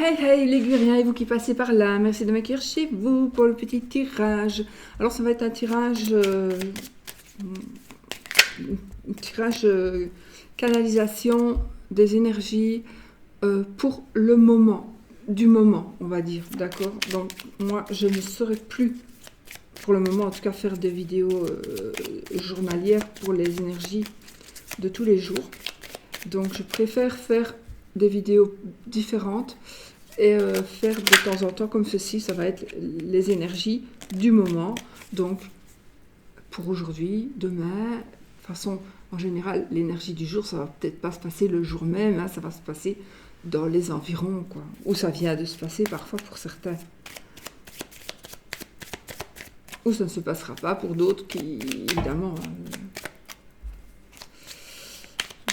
Hey hey les Liguriens et vous qui passez par là, merci de m'accueillir chez vous pour le petit tirage. Alors ça va être un tirage, canalisation des énergies pour le moment, du moment on va dire, d'accord. Donc moi je ne saurais plus pour le moment en tout cas faire des vidéos journalières pour les énergies de tous les jours. Donc je préfère faire des vidéos différentes et faire de temps en temps comme ceci. Ça va être les énergies du moment, donc pour aujourd'hui, demain. De toute façon, en général, l'énergie du jour, ça va peut-être pas se passer le jour même, hein, ça va se passer dans les environs, quoi, où ça vient de se passer parfois pour certains, ou ça ne se passera pas pour d'autres qui, évidemment,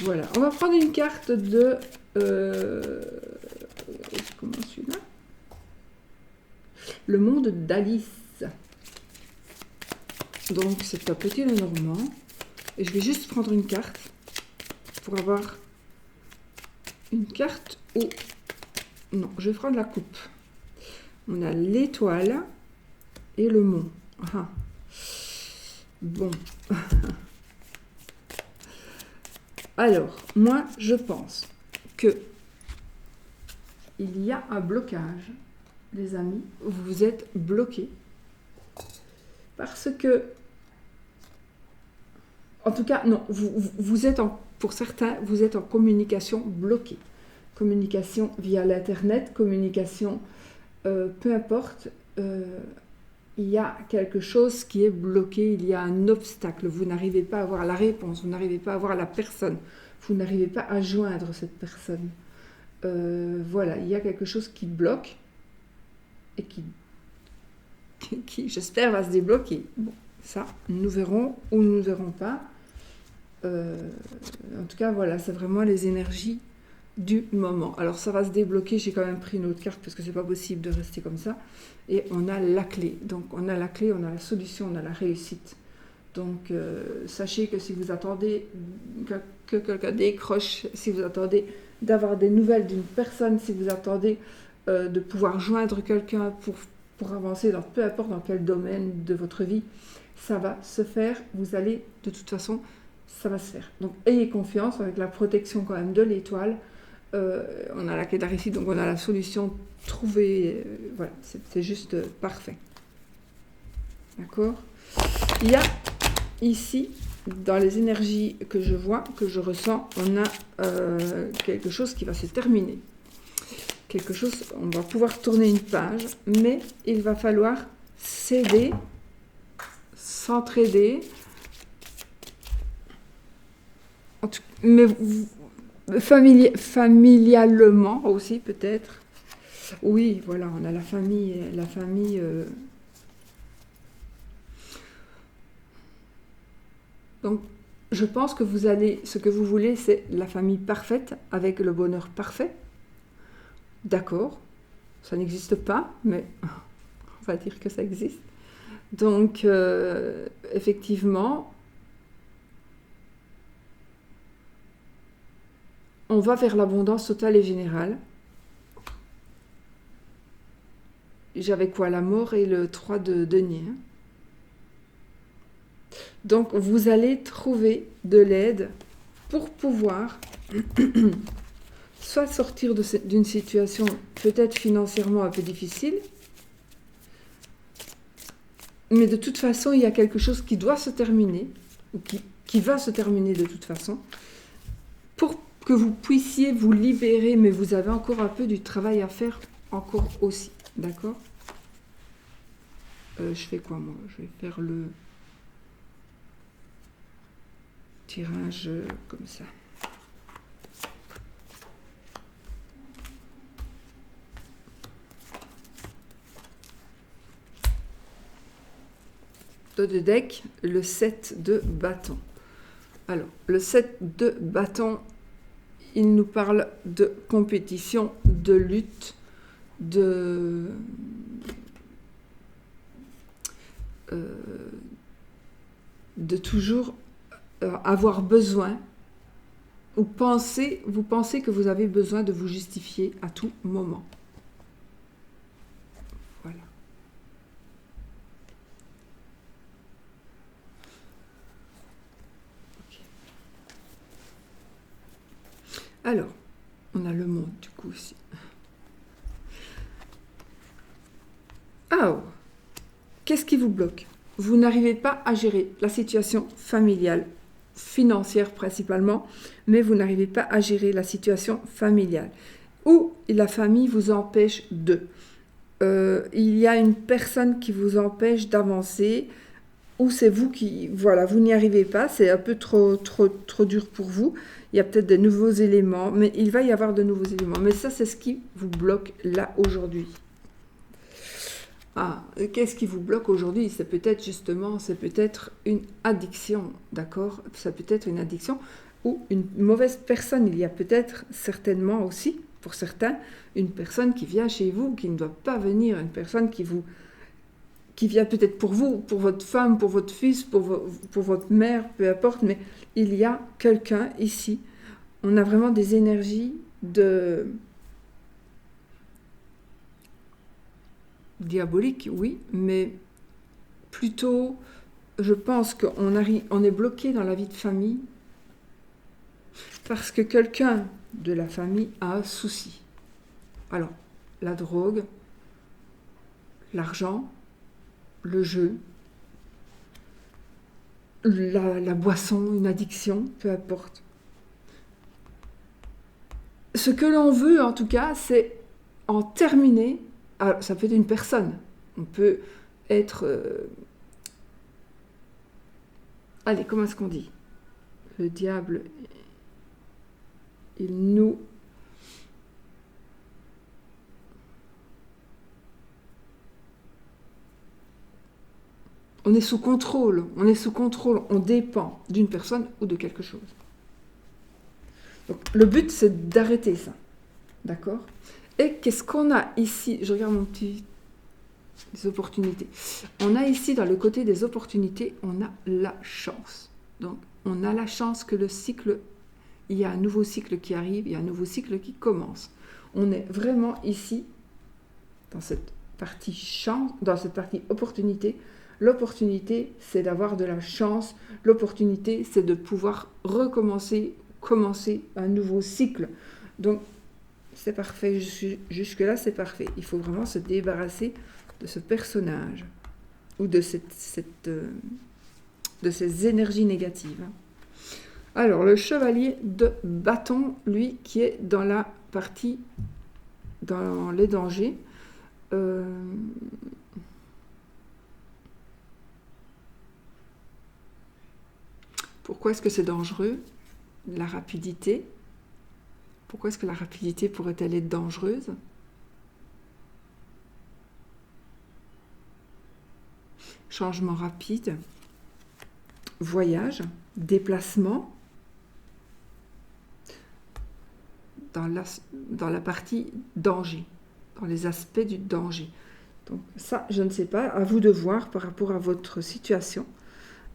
voilà. On va prendre une carte de comment celui-là, le monde d'Alice. Donc c'est un petit Lenormand. Et je vais juste prendre une carte pour avoir une carte où... Non, je vais prendre la coupe. On a l'étoile et le mont. Ah. Bon. Alors, moi, je pense que il y a un blocage, les amis. Vous êtes bloqués. Parce que, en tout cas, non, vous êtes pour certains, vous êtes en communication bloquée. Communication via l'Internet, communication, peu importe, il y a quelque chose qui est bloqué, il y a un obstacle. Vous n'arrivez pas à avoir la réponse, vous n'arrivez pas à avoir la personne, vous n'arrivez pas à joindre cette personne. Voilà, il y a quelque chose qui bloque et qui j'espère, va se débloquer. Bon, ça, nous verrons ou nous ne verrons pas. En tout cas, voilà, c'est vraiment les énergies du moment. Alors, ça va se débloquer. J'ai quand même pris une autre carte parce que c'est pas possible de rester comme ça. Et on a la clé. Donc, on a la clé, on a la solution, on a la réussite. Donc, sachez que si vous attendez que quelqu'un décroche, si vous attendez d'avoir des nouvelles d'une personne, si vous attendez de pouvoir joindre quelqu'un pour avancer dans peu importe dans quel domaine de votre vie, ça va se faire. Vous allez, de toute façon, ça va se faire. Donc, ayez confiance avec la protection quand même de l'étoile. On a la clé d'arrivée, donc on a la solution trouvée. Voilà, c'est juste parfait. D'accord ? Il y a ici, dans les énergies que je vois, que je ressens, on a quelque chose qui va se terminer. Quelque chose, on va pouvoir tourner une page, mais il va falloir s'aider, s'entraider, mais familialement aussi peut-être. Oui, voilà, on a la famille, Donc, je pense que ce que vous voulez, c'est la famille parfaite, avec le bonheur parfait. D'accord, ça n'existe pas, mais on va dire que ça existe. Donc, effectivement, on va vers l'abondance totale et générale. J'avais quoi? La mort et le 3 de denier. Donc, vous allez trouver de l'aide pour pouvoir soit sortir d'une situation peut-être financièrement un peu difficile, mais de toute façon, il y a quelque chose qui doit se terminer, ou qui va se terminer de toute façon, pour que vous puissiez vous libérer, mais vous avez encore un peu du travail à faire encore aussi, d'accord? Je fais quoi, moi? Je vais faire le tirage comme ça. De deck, le 7 de bâton. Alors, le 7 de bâton, il nous parle de compétition, de lutte, de toujours avoir besoin, ou vous pensez que vous avez besoin de vous justifier à tout moment. Voilà. Ok. Alors, on a le monde du coup ici. Ah, qu'est-ce qui vous bloque? Vous n'arrivez pas à gérer la situation familiale, financière principalement, mais vous n'arrivez pas à gérer la situation familiale. Ou la famille vous empêche de. Il y a une personne qui vous empêche d'avancer, ou c'est vous qui, voilà, vous n'y arrivez pas, c'est un peu trop dur pour vous. Il y a peut-être de nouveaux éléments, mais il va y avoir de nouveaux éléments. Mais ça, c'est ce qui vous bloque là aujourd'hui. Ah, qu'est-ce qui vous bloque aujourd'hui? C'est peut-être une addiction, d'accord? Ça peut être une addiction ou une mauvaise personne. Il y a peut-être certainement aussi, pour certains, une personne qui vient chez vous, qui ne doit pas venir, une personne qui vient peut-être pour vous, pour votre femme, pour votre fils, pour votre mère, peu importe, mais il y a quelqu'un ici. On a vraiment des énergies diabolique, oui, mais plutôt, je pense on est bloqué dans la vie de famille parce que quelqu'un de la famille a un souci. Alors, la drogue, l'argent, le jeu, la boisson, une addiction, peu importe. Ce que l'on veut, en tout cas, c'est en terminer. Alors, ça peut être une personne. On peut être... Allez, comment est-ce qu'on dit? Le diable, il nous... On est sous contrôle, on dépend d'une personne ou de quelque chose. Donc, le but, c'est d'arrêter ça. D'accord? Et qu'est-ce qu'on a ici? Je regarde mon petit... Les opportunités. On a ici, dans le côté des opportunités, on a la chance. Donc, on a la chance que le cycle... Il y a un nouveau cycle qui arrive, il y a un nouveau cycle qui commence. On est vraiment ici, dans cette partie chance, dans cette partie opportunité. L'opportunité, c'est d'avoir de la chance. L'opportunité, c'est de pouvoir commencer un nouveau cycle. Donc, c'est parfait. Jusque-là, c'est parfait. Il faut vraiment se débarrasser de ce personnage ou de ces énergies négatives. Alors, le chevalier de bâton, lui, qui est dans la partie, dans les dangers. Pourquoi est-ce que c'est dangereux? La rapidité. Pourquoi est-ce que la rapidité pourrait-elle être dangereuse? Changement rapide, voyage, déplacement, dans la partie danger, dans les aspects du danger. Donc ça, je ne sais pas, à vous de voir par rapport à votre situation,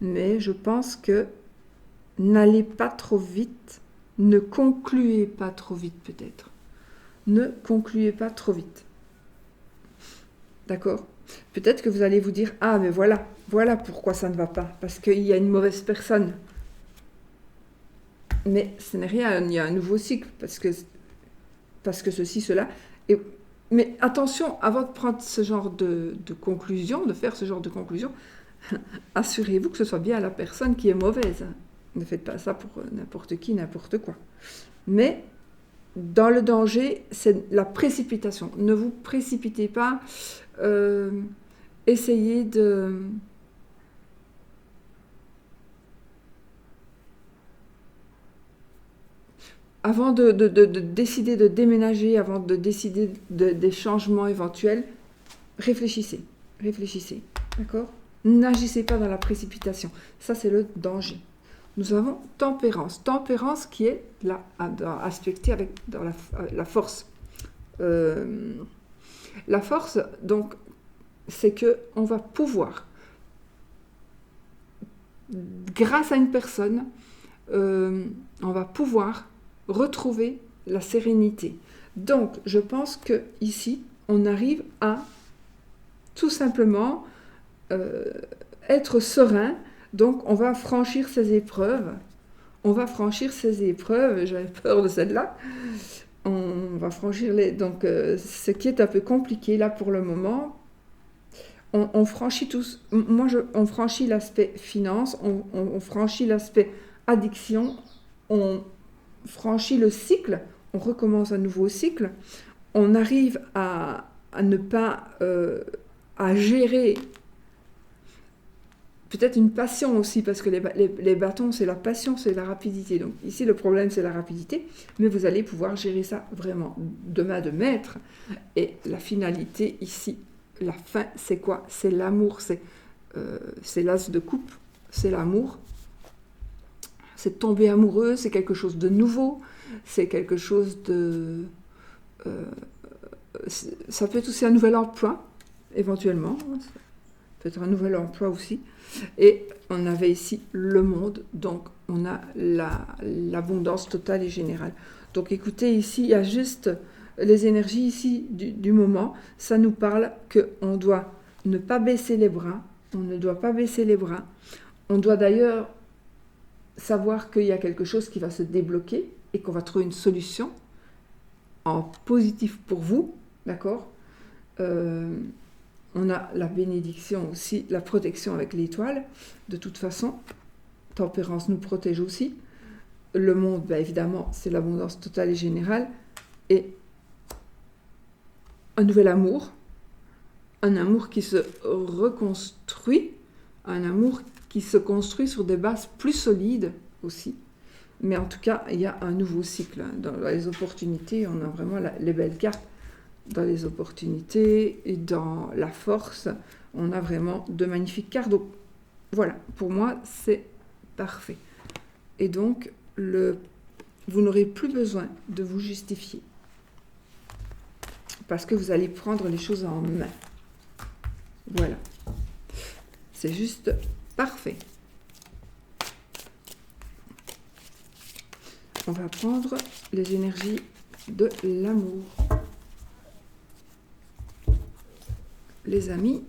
mais je pense que n'allez pas trop vite, ne concluez pas trop vite peut-être. Ne concluez pas trop vite. D'accord? Peut-être que vous allez vous dire, ah mais voilà pourquoi ça ne va pas, parce qu'il y a une mauvaise personne. Mais ce n'est rien, il y a un nouveau cycle, parce que ceci, cela. Mais attention, avant de prendre ce genre de conclusion, de faire ce genre de conclusion, assurez-vous que ce soit bien la personne qui est mauvaise. Ne faites pas ça pour n'importe qui, n'importe quoi. Mais dans le danger, c'est la précipitation. Ne vous précipitez pas. Essayez de... Avant de décider de déménager, avant de décider des changements éventuels, réfléchissez. Réfléchissez. D'accord? N'agissez pas dans la précipitation. Ça, c'est le danger. Nous avons tempérance. Tempérance qui est là, aspectée dans la force. La force, donc, c'est qu'on va pouvoir, grâce à une personne, on va pouvoir retrouver la sérénité. Donc, je pense que ici, on arrive à tout simplement être serein. Donc, on va franchir ces épreuves. On va franchir ces épreuves. J'avais peur de celle-là. On va franchir les... Donc, ce qui est un peu compliqué là pour le moment, on franchit tous... on franchit l'aspect finance, on franchit l'aspect addiction, on franchit le cycle, on recommence un nouveau cycle, on arrive à ne pas... à gérer peut-être une passion aussi, parce que les bâtons, c'est la passion, c'est la rapidité. Donc ici, le problème, c'est la rapidité, mais vous allez pouvoir gérer ça vraiment de main de maître. Et la finalité ici, la fin, c'est quoi? C'est l'amour, c'est l'as de coupe, c'est l'amour. C'est tomber amoureux, c'est quelque chose de nouveau, c'est quelque chose de... ça peut être aussi un nouvel emploi, éventuellement. Peut-être un nouvel emploi aussi. Et on avait ici le monde, donc on a l'abondance totale et générale. Donc écoutez, ici, il y a juste les énergies ici du moment. Ça nous parle qu'on doit ne pas baisser les bras. On ne doit pas baisser les bras. On doit d'ailleurs savoir qu'il y a quelque chose qui va se débloquer et qu'on va trouver une solution en positif pour vous, d'accord ? On a la bénédiction aussi, la protection avec l'étoile. De toute façon, Tempérance nous protège aussi. Le monde, bien évidemment, c'est l'abondance totale et générale. Et un nouvel amour. Un amour qui se reconstruit. Un amour qui se construit sur des bases plus solides aussi. Mais en tout cas, il y a un nouveau cycle. Dans les opportunités, on a vraiment les belles cartes. Dans les opportunités et dans la force, on a vraiment de magnifiques cartes. Donc voilà, pour moi, c'est parfait. Et donc, vous n'aurez plus besoin de vous justifier. Parce que vous allez prendre les choses en main. Voilà. C'est juste parfait. On va prendre les énergies de l'amour. Les amis,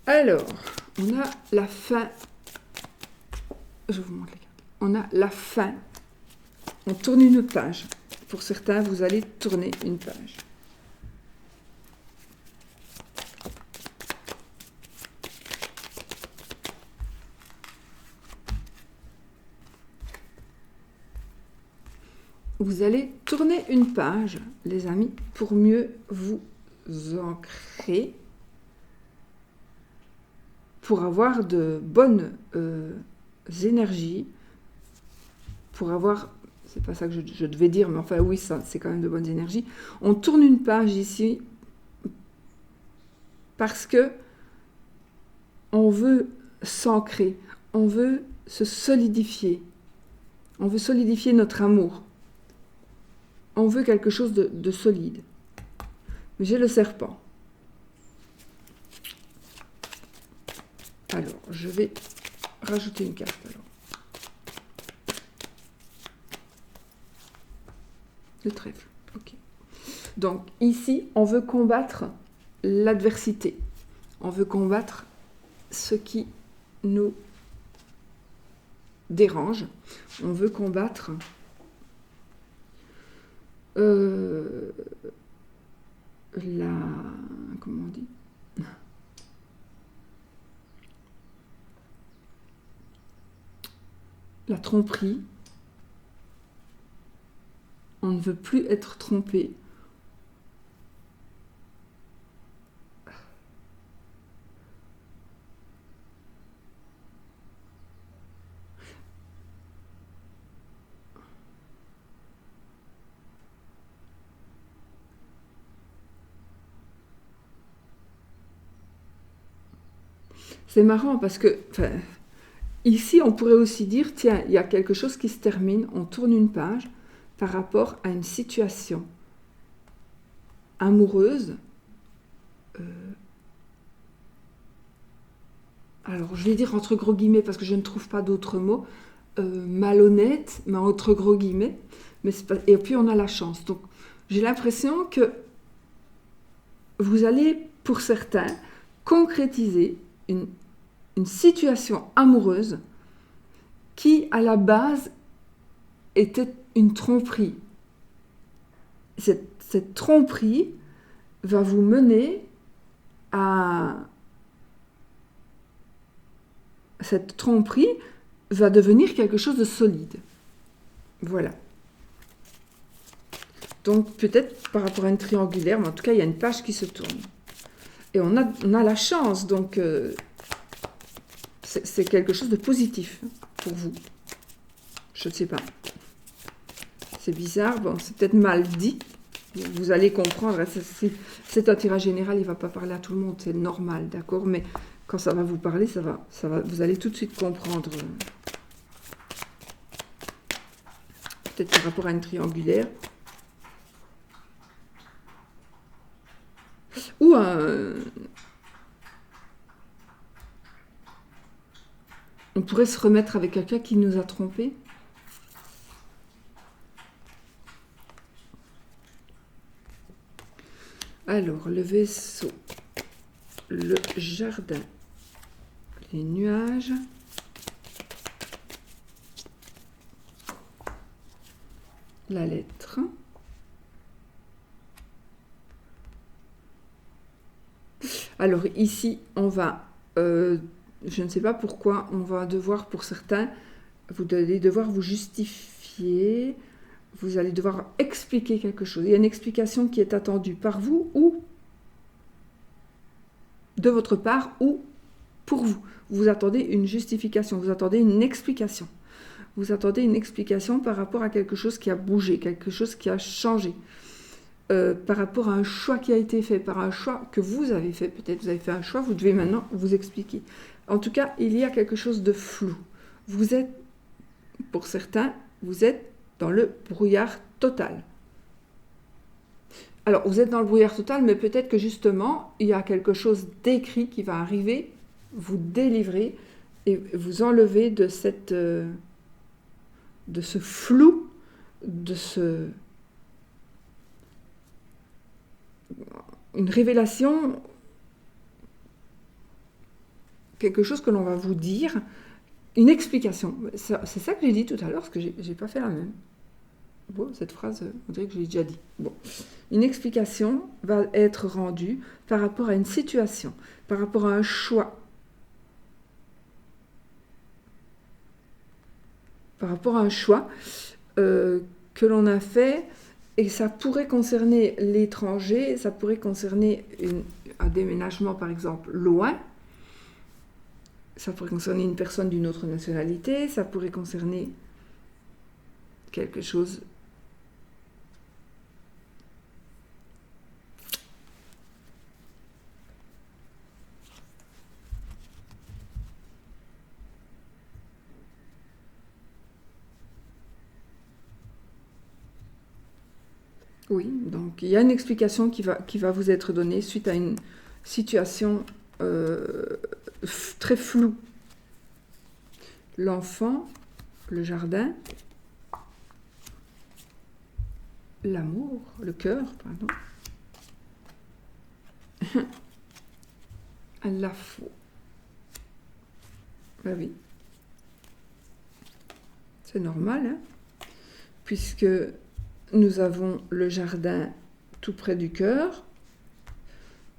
alors, on a la fin. Je vous montre les cartes. On a la fin. On tourne une page. Pour certains, vous allez tourner une page. Vous allez tourner une page, les amis, pour mieux vous ancrer, pour avoir de bonnes énergies, pour avoir, c'est pas ça que je devais dire, mais enfin oui, ça, c'est quand même de bonnes énergies. On tourne une page ici parce que on veut s'ancrer, on veut se solidifier, on veut solidifier notre amour. On veut quelque chose de solide. J'ai le serpent. Alors, je vais rajouter une carte. Alors. Le trèfle. Ok. Donc, ici, on veut combattre l'adversité. On veut combattre ce qui nous dérange. On veut combattre... comment on dit, la tromperie. On ne veut plus être trompé. C'est marrant parce que, ici, on pourrait aussi dire, tiens, il y a quelque chose qui se termine, on tourne une page par rapport à une situation amoureuse. Alors, je vais dire entre gros guillemets parce que je ne trouve pas d'autres mots, malhonnête, mais entre gros guillemets. Mais c'est pas... Et puis on a la chance. Donc j'ai l'impression que vous allez, pour certains, concrétiser une situation amoureuse qui, à la base, était une tromperie. Cette tromperie va vous mener à... Cette tromperie va devenir quelque chose de solide. Voilà. Donc peut-être par rapport à une triangulaire, mais en tout cas il y a une page qui se tourne. Et on a la chance, donc c'est quelque chose de positif pour vous. Je ne sais pas. C'est bizarre, bon, c'est peut-être mal dit. Vous allez comprendre, c'est un tirage général, il ne va pas parler à tout le monde, c'est normal, d'accord? Mais quand ça va vous parler, vous allez tout de suite comprendre. Peut-être par rapport à une triangulaire. Ou on pourrait se remettre avec quelqu'un qui nous a trompés. Alors, le vaisseau, le jardin, les nuages, la lettre, alors ici on va, je ne sais pas pourquoi, on va devoir, pour certains, vous allez devoir vous justifier, vous allez devoir expliquer quelque chose. Il y a une explication qui est attendue par vous ou de votre part ou pour vous. Vous attendez une justification, vous attendez une explication. Vous attendez une explication par rapport à quelque chose qui a bougé, quelque chose qui a changé. Par rapport à un choix qui a été fait, par un choix que vous avez fait. Peut-être vous avez fait un choix, vous devez maintenant vous expliquer. En tout cas, il y a quelque chose de flou. Vous êtes, pour certains, vous êtes dans le brouillard total. Alors, vous êtes dans le brouillard total, mais peut-être que justement, il y a quelque chose d'écrit qui va arriver, vous délivrer et vous enlever de ce flou, une révélation, quelque chose que l'on va vous dire, une explication. C'est ça que j'ai dit tout à l'heure, parce que j'ai pas fait la même. Bon, cette phrase, on dirait que je l'ai déjà dit. Bon. Une explication va être rendue par rapport à une situation, par rapport à un choix, par rapport à un choix que l'on a fait, et ça pourrait concerner l'étranger, ça pourrait concerner un déménagement par exemple loin, ça pourrait concerner une personne d'une autre nationalité, ça pourrait concerner quelque chose. Oui, donc il y a une explication qui va vous être donnée suite à une situation très floue. L'enfant, le jardin, l'amour, le cœur, pardon. La foi. Ben oui. C'est normal, hein, puisque nous avons le jardin tout près du cœur.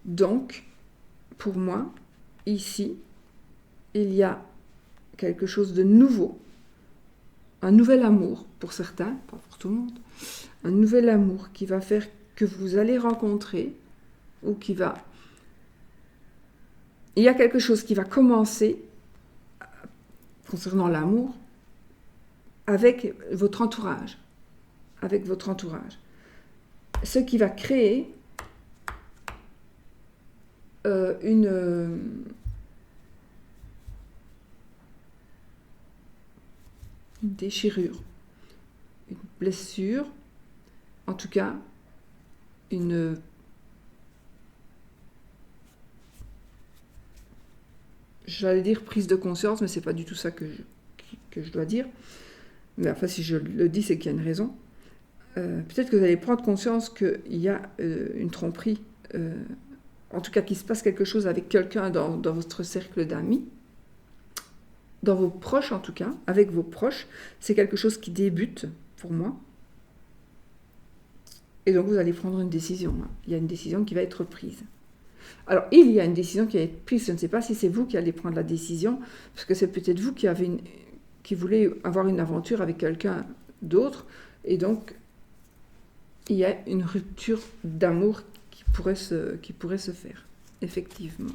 Donc, pour moi, ici, il y a quelque chose de nouveau. Un nouvel amour, pour certains, pas pour tout le monde. Un nouvel amour qui va faire que vous allez rencontrer, ou qui va... Il y a quelque chose qui va commencer, concernant l'amour, avec votre entourage. Avec votre entourage. Ce qui va créer une déchirure, une blessure, en tout cas une j'allais dire prise de conscience, mais c'est pas du tout ça que que je dois dire. Mais enfin, si je le dis, c'est qu'il y a une raison. Peut-être que vous allez prendre conscience qu'il y a une tromperie, en tout cas qu'il se passe quelque chose avec quelqu'un dans votre cercle d'amis, dans vos proches en tout cas, avec vos proches. C'est quelque chose qui débute pour moi. Et donc vous allez prendre une décision. Il y a une décision qui va être prise. Alors, il y a une décision qui va être prise. Je ne sais pas si c'est vous qui allez prendre la décision, parce que c'est peut-être vous qui voulez avoir une aventure avec quelqu'un d'autre. Et donc, il y a une rupture d'amour qui pourrait se faire, effectivement.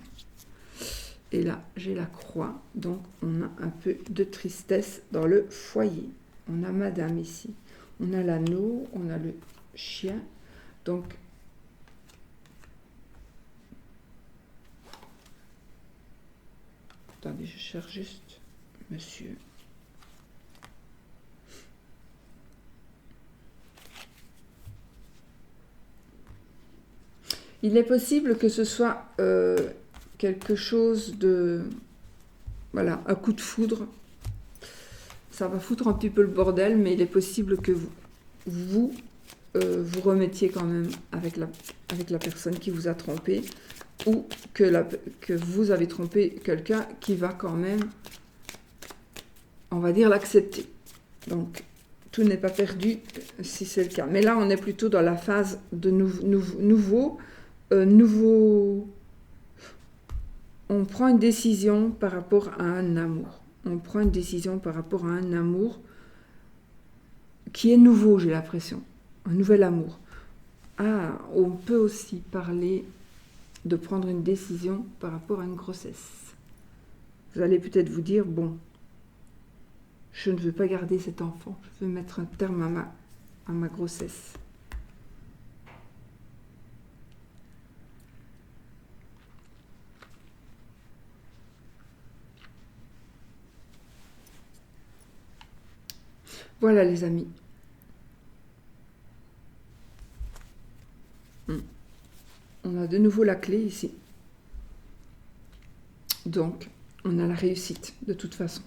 Et là, j'ai la croix. Donc, on a un peu de tristesse dans le foyer. On a madame ici. On a l'anneau, on a le chien. Donc, attendez, je cherche juste monsieur. Il est possible que ce soit quelque chose de... Voilà, un coup de foudre. Ça va foutre un petit peu le bordel, mais il est possible que vous remettiez quand même avec la personne qui vous a trompé, ou que vous avez trompé quelqu'un qui va quand même, on va dire, l'accepter. Donc, tout n'est pas perdu si c'est le cas. Mais là, on est plutôt dans la phase de nouveau. On prend une décision par rapport à un amour. On prend une décision par rapport à un amour qui est nouveau, j'ai l'impression. Un nouvel amour. Ah, on peut aussi parler de prendre une décision par rapport à une grossesse. Vous allez peut-être vous dire, bon, je ne veux pas garder cet enfant, je veux mettre un terme à ma grossesse. Voilà les amis. On a de nouveau la clé ici. Donc, on a la réussite de toute façon.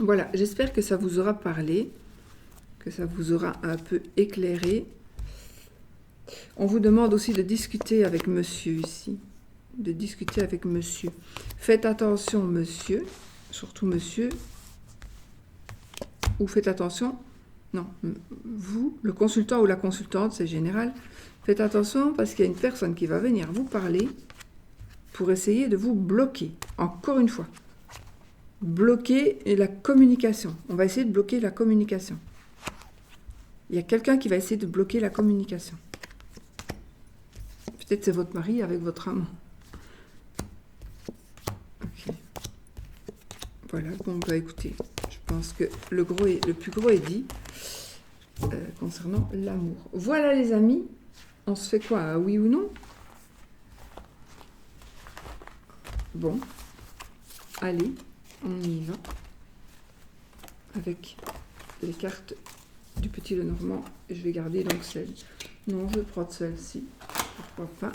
Voilà, j'espère que ça vous aura parlé, que ça vous aura un peu éclairé. On vous demande aussi de discuter avec monsieur ici. De discuter avec monsieur. Faites attention monsieur, surtout monsieur. Ou faites attention, non, vous, le consultant ou la consultante, c'est général. Faites attention parce qu'il y a une personne qui va venir vous parler pour essayer de vous bloquer. Encore une fois. Bloquer la communication. On va essayer de bloquer la communication. Il y a quelqu'un qui va essayer de bloquer la communication. Peut-être c'est votre mari avec votre amant. Okay. Voilà, bon, bah écoutez, je pense que le plus gros est dit concernant l'amour. Voilà les amis, on se fait quoi, oui ou non? Bon, allez, on y va. Avec les cartes du Petit Lenormand, je vais garder donc celle. Non, je vais prendre celle-ci. Pourquoi pas.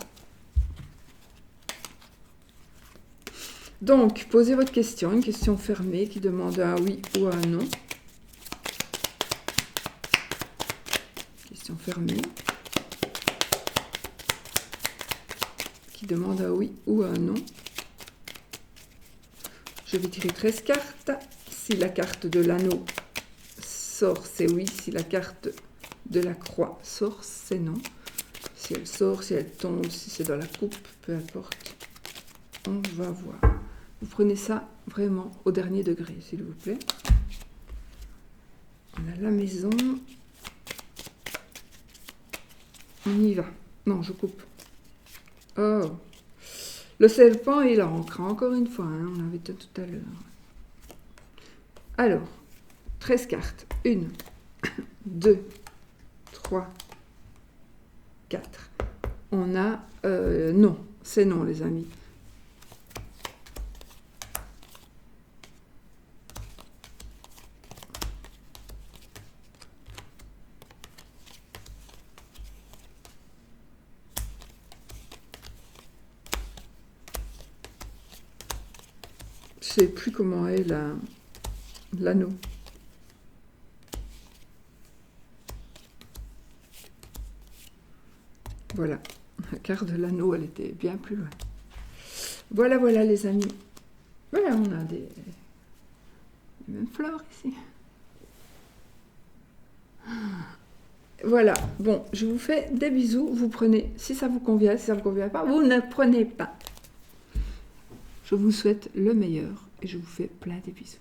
Donc, posez votre question, une question fermée qui demande un oui ou un non. Question fermée. Qui demande un oui ou un non. Je vais tirer 13 cartes. Si la carte de l'anneau sort, c'est oui. Si la carte de la croix sort, c'est non. Si elle sort, si elle tombe, si c'est dans la coupe, peu importe. On va voir. Vous prenez ça vraiment au dernier degré, s'il vous plaît. On a la maison. On y va. Non, je coupe. Oh. Le serpent et l'encre, encore une fois. Hein, on avait tout à l'heure. Alors, 13 cartes. 1, 2, 3, 4. On a... non, c'est non, les amis. sais plus comment est l'anneau. Voilà, la carte de l'anneau, elle était bien plus loin. Voilà, voilà les amis. Voilà, on a des mêmes fleurs ici. Voilà, bon, je vous fais des bisous. Vous prenez, si ça vous convient, si ça ne vous convient pas, vous ne prenez pas. Je vous souhaite le meilleur et je vous fais plein de bisous.